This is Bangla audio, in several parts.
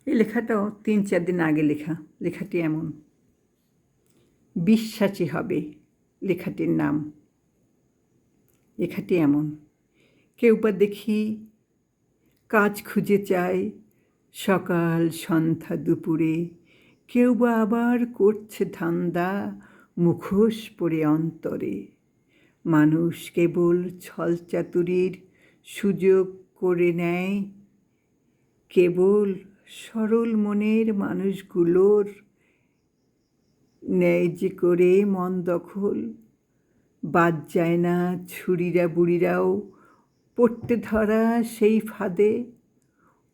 এই লেখাটাও 3-4 দিন আগে লেখা। লেখাটি এমন: বিশ্বাসী হবে লেখাটির নাম। লেখাটি এমন: কেউ বা দেখি কাজ খুঁজে চায় সকাল সন্ধ্যা দুপুরে, কেউ বা আবার করছে ধান্দা মুখোশ পরে অন্তরে। মানুষ কেবল ছলচাতুরির সুযোগ করে নেয়, কেবল সরল মনের মানুষগুলোর নেয় যে করে মন দখল। বাদ যায় না ছুরিরা বুড়িরাও পড়তে ধরা সেই ফাঁদে।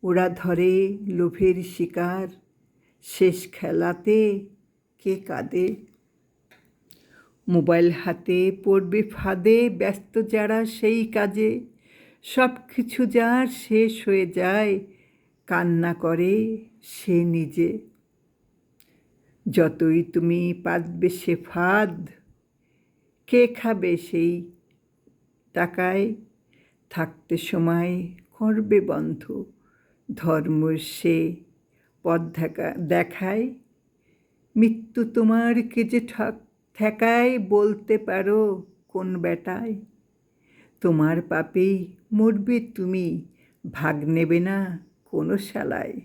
ওরা ধরে লোভের শিকার, শেষ খেলাতে কে কাঁদে। মোবাইল হাতে পড়বে ফাঁদে, ব্যস্ত যারা সেই কাজে। সব কিছু যার শেষ হয়ে যায়, কান্না করে সে নিজে। যতই তুমি পাতবে সে ফাঁদ, কে খাবে সেই টাকায়। থাকতে সময় করবে বন্ধ, ধর্ম সে পথ দেখায়। মৃত্যু তোমার কে যে ঠেকায়, বলতে পারো কোন বেটায়। তোমার পাপেই মরবে তুমি, ভাগ নেবে না কোনো শালায়।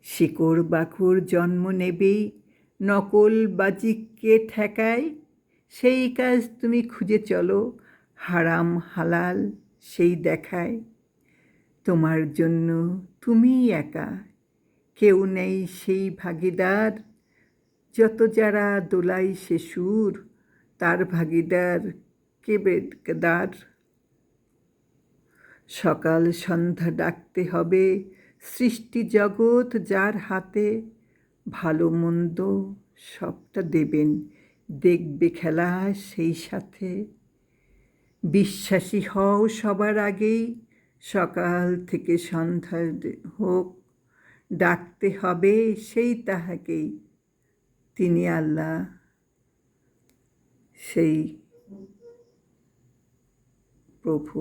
শিকড় বাকড় জন্ম নেবেই, নকলবাজি কে ঠেকায়। সেই কাজ তুমি খুঁজে চলো, হারাম হালাল সেই দেখায়। তোমার জন্য তুমিই একা, কেউ নেই সেই ভাগীদার। যত যারা দোলাই সে সুর, তার ভাগীদার কে বেদার। সকাল সন্ধ্যা ডাকতে হবে সৃষ্টি জগৎ যার হাতে। ভালো মন্দ সবটা দেবেন, দেখবে খেলা সেই সাথে। বিশ্বাসী হও সবার আগেই, সকাল থেকে সন্ধ্যা হোক, ডাকতে হবে সেই তাহাকেই। তিনি আল্লাহ, সেই প্রভু।